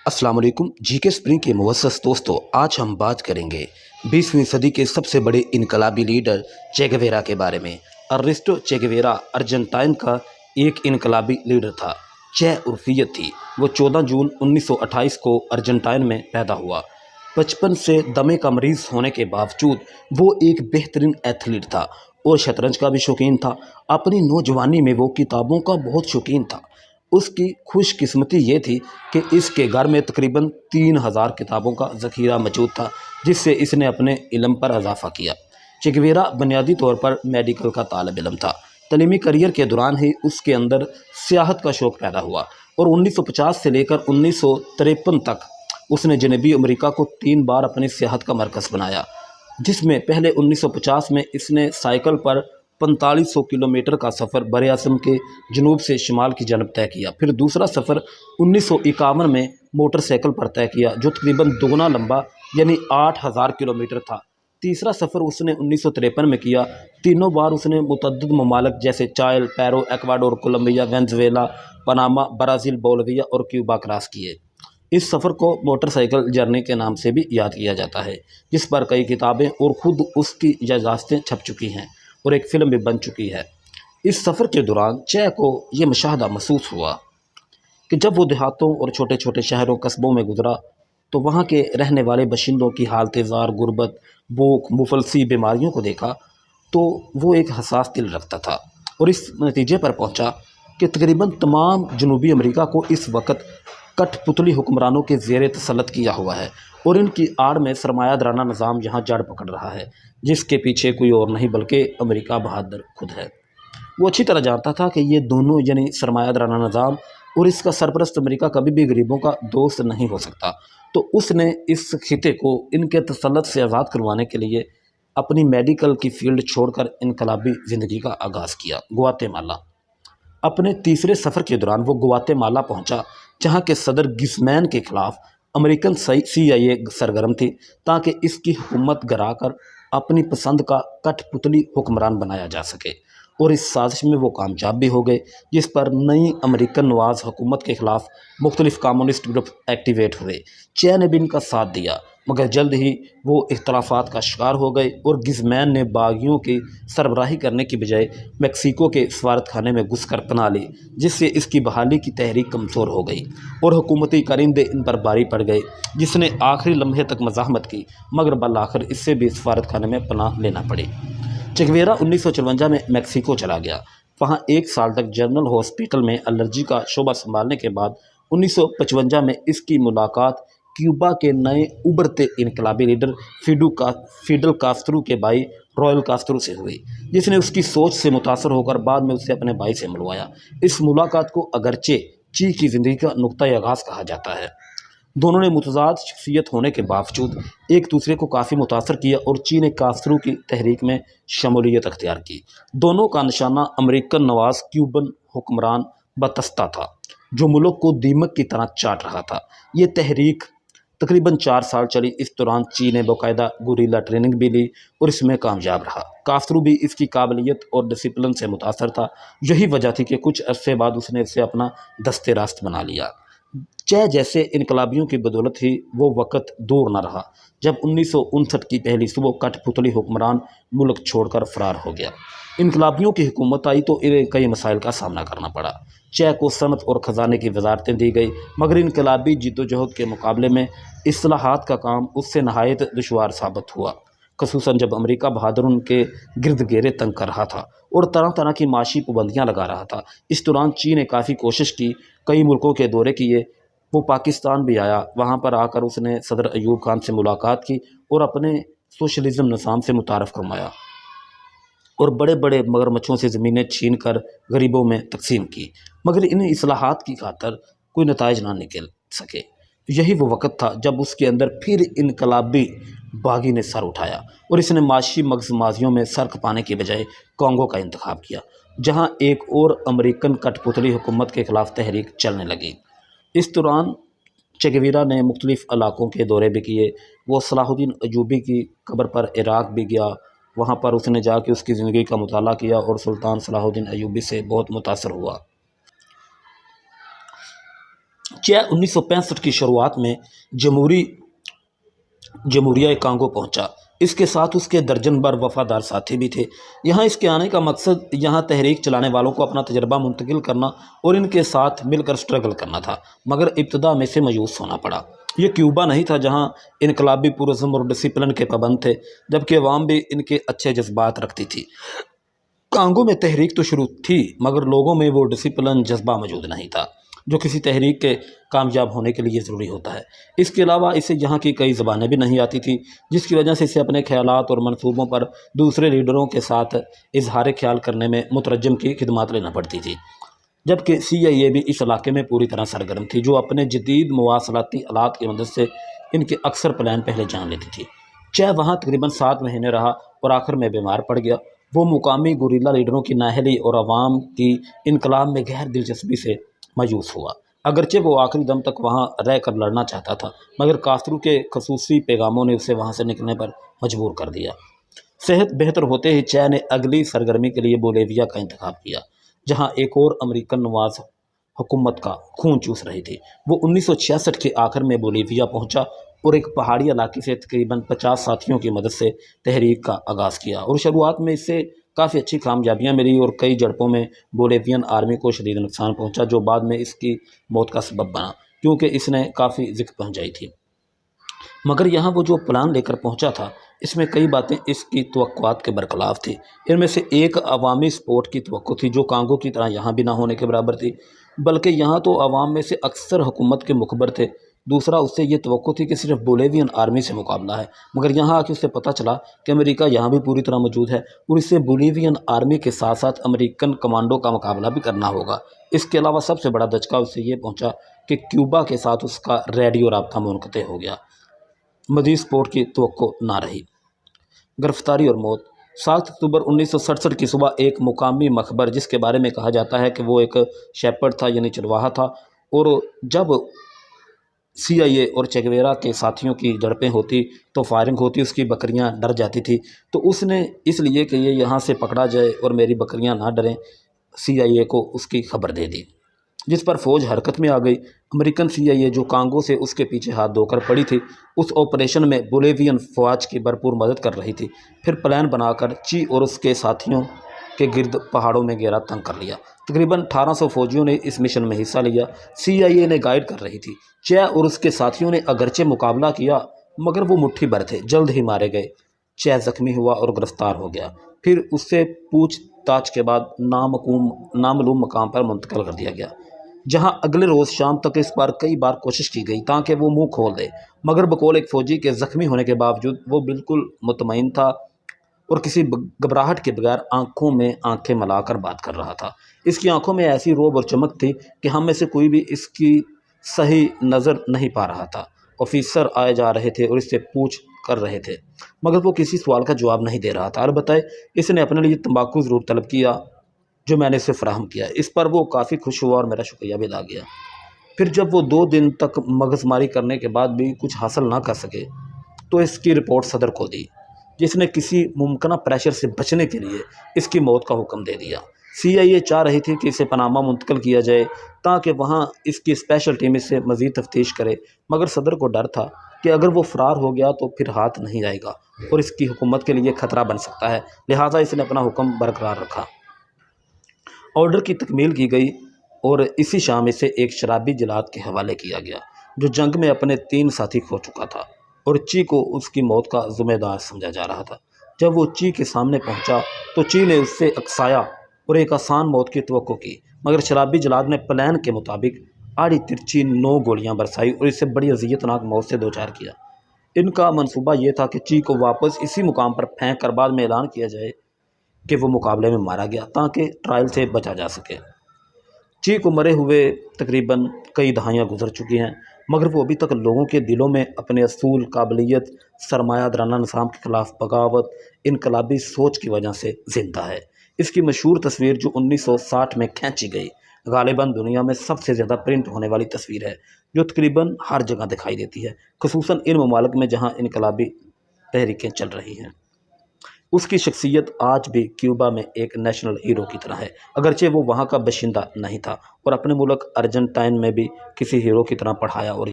अस्सलाम वालेकुम। जी के स्प्रिंग के मुअस्सस दोस्तों, आज हम बात करेंगे 20वीं सदी के सबसे बड़े इनकलाबी लीडर चे गेवेरा के बारे में। अर्नेस्टो चे गेवेरा अर्जेंटाइन का एक इनकलाबी लीडर था। चे उर्फियत थी। वो 14 जून 1928 को अर्जेंटाइन में पैदा हुआ। बचपन से दमे का मरीज़ होने के बावजूद वो एक बेहतरीन एथलीट था और शतरंज का भी शौकीन था। अपनी नौजवानी में वो किताबों का बहुत शौकीन था। उसकी खुशकिस्मती ये थी कि इसके घर में तकरीबन 3000 किताबों का ज़ख़ीरा मौजूद था, जिससे इसने अपने इल्म पर इजाफ़ा किया। चे गेवेरा बुनियादी तौर पर मेडिकल का तालिब इल्म था। तलीमी करियर के दौरान ही उसके अंदर सियाहत का शौक़ पैदा हुआ और 1950 से लेकर 1953 तक उसने जनूबी अमेरिका को 3 बार अपनी सियाहत का मरकज़ बनाया, जिसमें पहले 1950 में इसने साइकिल पर 4500 किलोमीटर का सफ़र बर-ए-आज़म के जनूब से शुमाल की जानब तय किया। फिर दूसरा सफ़र 1951 में मोटरसाइकिल पर तय किया, जो तकरीबन दोगुना लंबा यानी 8000 किलोमीटर था। तीसरा सफ़र उसने 1953 में किया। तीनों बार उसने मुतअद्दिद ममालिक जैसे Chile, Peru, Ecuador, Colombia, Venezuela, Panama, Brazil, Bolivia और क्यूबा क्रॉस किए। इस सफ़र को मोटरसाइकिल जर्नी के नाम से भी याद किया जाता है, जिस पर कई किताबें और ख़ुद उसकी इजाज़तें छप चुकी हैं और एक फ़िल्म भी बन चुकी है। इस सफ़र के दौरान चे को ये मुशाहदा महसूस हुआ कि जब वो देहातों और छोटे छोटे शहरों कस्बों में गुज़रा तो वहाँ के रहने वाले बाशिंदों की हालत ज़ार, गुर्बत, भूख, मुफलसी बीमारियों को देखा तो वो एक हसास दिल रखता था और इस नतीजे पर पहुँचा कि तकरीबन तमाम जनूबी अमेरिका को इस वक्त कठपुतली हुक्मरानों के ज़ेर तसल्लुत किया हुआ है और इनकी आड़ में सरमायादाराना निज़ाम यहाँ जड़ पकड़ रहा है, जिसके पीछे कोई और नहीं बल्कि अमेरिका बहादुर खुद है। वो अच्छी तरह जानता था कि ये दोनों यानी सरमायादाराना निज़ाम और इसका सरपरस्त अमेरिका कभी भी गरीबों का दोस्त नहीं हो सकता। तो उसने इस खिते को इनके तसल्लुत से आज़ाद करवाने के लिए अपनी मेडिकल की फील्ड छोड़कर इनकलाबी ज़िंदगी का आगाज़ किया। ग्वाटेमाला। अपने तीसरे सफ़र के दौरान वो ग्वाटेमाला पहुंचा, जहां के सदर गिज़मैन के ख़िलाफ़ अमेरिकन CIA सरगर्म थी, ताकि इसकी हुकूमत गिराकर अपनी पसंद का कठपुतली हुक्मरान बनाया जा सके। और इस साजिश में वो कामयाब भी हो गए, जिस पर नई अमेरिकन नवाज़ हुकूमत के ख़िलाफ़ मुख्तलिफ़ कम्युनिस्ट ग्रुप एक्टिवेट हुए। चे ने भी इनका साथ दिया, मगर जल्द ही वो इख्तलाफात का शिकार हो गए और गिज़मैन ने बागियों की सरबराही करने की बजाय मेक्सिको के सफारत खाने में घुसकर पनाह ली, जिससे इसकी बहाली की तहरीक कमज़ोर हो गई और हुकूमती कारिंदे इन पर भारी पड़ गए, जिसने आखिरी लम्हे तक मज़ाहमत की, मगर बल आखिर इससे भी सफारत खाने में पनाह लेना पड़ी। चे गेवेरा 1954 में मेक्सिको चला गया। वहाँ 1 साल तक जनरल हॉस्पिटल में एलर्जी का शोबा संभालने के बाद 1955 में इसकी मुलाकात क्यूबा के नए उभरते इनकलाबी लीडर फिडल कास्त्रो के भाई रॉयल कास्त्रो से हुई, जिसने उसकी सोच से मुतासर होकर बाद में उससे अपने भाई से मिलवाया। इस मुलाकात को अगरचे ची की ज़िंदगी का नुक्ता आगाज़ कहा जाता है। दोनों ने मुतज़ाद शख्सियत होने के बावजूद एक दूसरे को काफ़ी मुतासर किया और ची ने कास्त्रो की तहरीक में शमूलियत अख्तियार की। दोनों का निशाना अमेरिकन नवाज़ क्यूबन हुक्मरान बतस्ता था, जो मुल्क को दीमक की तरह चाट रहा था। ये तहरीक तकरीबन 4 साल चली। इस दौरान ची ने बाकायदा गुरिल्ला ट्रेनिंग भी ली और इसमें कामयाब रहा। कास्त्रो भी इसकी काबिलियत और डिसिप्लिन से मुतासर था। यही वजह थी कि कुछ अरसे बाद उसने इसे अपना दस्ते रास्त बना लिया। चे जैसे इनकलाबियों की बदौलत ही वो वक़्त दूर न रहा जब 1959 की पहली सुबह कठपुतली हुक्मरान मुल्क छोड़कर फरार हो गया। इनकलाबियों की हुकूमत आई तो इन्हें कई मसाइल का सामना करना पड़ा। चे को सनत और ख़जाने की वजारतें दी गई, मगर इनकलाबी जिद्दोजहद के मुकाबले में इस्लाहात का काम उससे नहायत दुश्वार साबित हुआ, ख़ुसूसन जब अमेरिका बहादुर उनके गिरद घेरे तंग कर रहा था और तरह तरह की माशी पाबंदियाँ लगा रहा था। इस दौरान ची ने काफ़ी कोशिश की, कई मुल्कों के दौरे किए। वो पाकिस्तान भी आया। वहाँ पर आकर उसने सदर अयूब खान से मुलाकात की और अपने सोशलिज़म निज़ाम से मुतारफ़ करवाया और बड़े बड़े मगरमच्छों से ज़मीनें छीन कर गरीबों में तकसीम की, मगर इन इस्लाहात की खातर कोई नताइज ना निकल सके। यही वो वक़्त था जब उसके अंदर फिर इनकलाबी बागी ने सर उठाया और इसने माशी मगज़माजियों में सर खपाने के बजाय कॉन्गो का इंतखाब किया, जहाँ एक और अमेरिकन कठपुतली हुकूमत के ख़िलाफ़ तहरीक चलने लगी। इस दौरान चे गेवेरा ने मुख्तलिफ़ इलाक़ों के दौरे भी किए। वो सलाहुद्दीन अयूबी की कब्र पर इराक़ भी गया। वहाँ पर उसने जाके उसकी ज़िंदगी का मुताला किया और सुल्तान सलाहुद्दीन अयूबी से बहुत मुतासर हुआ। चे 1965 की शुरुआत में जमहूरिया कांगो पहुंचा। इसके साथ उसके दर्जन भर वफादार साथी भी थे। यहाँ इसके आने का मकसद यहाँ तहरीक चलाने वालों को अपना तजर्बा मुंतकिल करना और इनके साथ मिलकर स्ट्रगल करना था, मगर इब्तदा में से मायूस होना पड़ा। ये क्यूबा नहीं था जहाँ इनकलाबी पुरज़म और डिसिप्लिन के पाबंद थे, जबकि अवाम भी इनके अच्छे जज्बात रखती थी। कांगो में तहरीक तो शुरू थी, मगर लोगों में वो डिसिप्लिन जज्बा मौजूद नहीं था जो किसी तहरीक के कामयाब होने के लिए ज़रूरी होता है। इसके अलावा इसे यहाँ की कई ज़बानें भी नहीं आती थी, जिसकी वजह से इसे अपने ख्यालात और मंसूबों पर दूसरे लीडरों के साथ इजहार ख्याल करने में मुतरजम की खिदमत लेना पड़ती थी। जबकि CIA भी इस इलाके में पूरी तरह सरगर्म थी, जो अपने जदीद मवासलाती आलात की मदद से इनके अक्सर प्लान पहले जान लेती थी। चाहे वहाँ तकरीबन 7 महीने रहा और आखिर में बीमार पड़ गया। वो मुकामी गुरिल्ला लीडरों की नाअहली और आवाम की इनकलाब में गहर दिलचस्पी से मायूस हुआ। अगरचे वो आखिरी दम तक वहाँ रह कर लड़ना चाहता था, मगर कास्त्रो के खसूसी पैगामों ने उसे वहाँ से निकलने पर मजबूर कर दिया। सेहत बेहतर होते ही चे ने अगली सरगर्मी के लिए बोलेविया का इंतखाब किया, जहाँ एक और अमेरिकन नवाज हुकूमत का खून चूस रही थी। वो 1966 के आखिर में बोलीविया पहुंचा और एक पहाड़ी इलाके से तकरीबन 50 साथियों की मदद से तहरीक का आगाज़ किया, और शुरुआत में इससे काफ़ी अच्छी कामयाबियां मिली और कई झड़पों में बोलेवियन आर्मी को शदीद नुकसान पहुंचा, जो बाद में इसकी मौत का सबब बना, क्योंकि इसने काफ़ी ज़िक्र पहुंचाई थी। मगर यहाँ वो जो प्लान लेकर पहुंचा था, इसमें कई बातें इसकी तवक्कुआत के बरखिलाफ़ थी। इनमें से एक अवामी सपोर्ट की तवक्को थी, जो कांगो की तरह यहाँ भी ना होने के बराबर थी, बल्कि यहाँ तो अवाम में से अक्सर हुकूमत के मुखबर थे। दूसरा, उससे ये तवक्को थी कि सिर्फ बोलेवियन आर्मी से मुकाबला है, मगर यहाँ आके उसे पता चला कि अमेरिका यहाँ भी पूरी तरह मौजूद है और इससे बोलीवियन आर्मी के साथ साथ अमेरिकन कमांडो का मुकाबला भी करना होगा। इसके अलावा सबसे बड़ा दचका उससे ये पहुँचा कि क्यूबा के साथ उसका रेडियो राब्ता मुनक़ते हो गया। मज़ीद सपोर्ट की तवक्को ना रही। गिरफ्तारी और मौत। 7 अक्टूबर 1967 की सुबह एक मुकामी मखबर, जिसके बारे में कहा जाता है कि वो एक शेपर्ड था यानी चरवाहा था, और जब CIA और चेगवेरा के साथियों की झड़पें होती तो फायरिंग होती, उसकी बकरियां डर जाती थी, तो उसने इसलिए कि ये यहाँ से पकड़ा जाए और मेरी बकरियां ना डरें, CIA को उसकी खबर दे दी, जिस पर फ़ौज हरकत में आ गई। अमेरिकन CIA जो कांगो से उसके पीछे हाथ धोकर पड़ी थी, उस ऑपरेशन में बोलेवियन फ़ौज की भरपूर मदद कर रही थी। फिर प्लान बनाकर ची और उसके साथियों के गिर्द पहाड़ों में घेरा तंग कर लिया। तकरीबन 1800 फौजियों ने इस मिशन में हिस्सा लिया। CIA ने गाइड कर रही थी। चे और उसके साथियों ने अगरचे मुकाबला किया, मगर वो मुट्ठी भर थे, जल्द ही मारे गए। चे ज़ख्मी हुआ और गिरफ्तार हो गया। फिर उससे पूछताछ के बाद नामालूम मकाम पर मुंतकिल कर दिया गया, जहाँ अगले रोज़ शाम तक इस पर कई बार कोशिश की गई ताकि वो मुंह खोल दे, मगर बकौल एक फ़ौजी के ज़ख्मी होने के बावजूद वो बिल्कुल मुतमईन था और किसी घबराहट के बगैर आंखों में आंखें मिलाकर बात कर रहा था। इसकी आंखों में ऐसी रोब और चमक थी कि हम में से कोई भी इसकी सही नज़र नहीं पा रहा था। ऑफिसर आए जा रहे थे और इससे पूछ कर रहे थे, मगर वो किसी सवाल का जवाब नहीं दे रहा था। अलबत्ता इसने अपने लिए तंबाकू ज़रूर तलब किया, जो मैंने इसे फ़राहम किया। इस पर वो काफ़ी खुश हुआ और मेरा शुक्रिया भी अदा किया। फिर जब वो 2 दिन तक मगजमारी करने के बाद भी कुछ हासिल ना कर सके, तो इसकी रिपोर्ट सदर को दी, जिसने किसी मुमकिन प्रेशर से बचने के लिए इसकी मौत का हुक्म दे दिया। CIA चाह रही थी कि इसे पनामा मुंतकिल किया जाए ताकि वहाँ इसकी स्पेशल टीम इससे मज़ीद तफ्तीश करे, मगर सदर को डर था कि अगर वो फ़रार हो गया तो फिर हाथ नहीं आएगा और इसकी हुकूमत के लिए ख़तरा बन सकता है। लिहाजा इसने अपना हुक्म बरकरार रखा। ऑर्डर की तकमील की गई और इसी शाम इसे एक शराबी जलाद के हवाले किया गया, जो जंग में अपने 3 साथी खो चुका था और ची को उसकी मौत का ज़िम्मेदार समझा जा रहा था। जब वो ची के सामने पहुंचा तो ची ने उससे अकसाया और एक आसान मौत की तवक्को की, मगर शराबी जलाद ने प्लान के मुताबिक आड़ी तिरछी 9 गोलियां बरसाई और इसे बड़ी अज़ियतनाक मौत से दो चार किया। इनका मंसूबा ये था कि ची को वापस इसी मुकाम पर फेंक कर बाद में ऐलान किया जाए कि वो मुकाबले में मारा गया, ताकि ट्रायल से बचा जा सके। ची को मरे हुए तकरीबन कई दहाइयाँ गुजर चुकी हैं, मगर वो अभी तक लोगों के दिलों में अपने असूल, काबिलियत, सरमायादाराना निज़ाम के ख़िलाफ़ बगावत, इनकलाबी सोच की वजह से ज़िंदा है। इसकी मशहूर तस्वीर जो 1960 में खींची गई, गालिबन दुनिया में सबसे ज़्यादा प्रिंट होने वाली तस्वीर है, जो तकरीबन हर जगह दिखाई देती है, खुसूसन इन ममालिक में जहाँ इनकलाबी तहरीकें चल रही हैं। اس کی شخصیت آج بھی کیوبا میں ایک نیشنل ہیرو کی طرح ہے، اگرچہ وہ وہاں کا باشندہ نہیں تھا اور اپنے ملک ارجنٹائن میں بھی کسی ہیرو کی طرح پڑھایا اور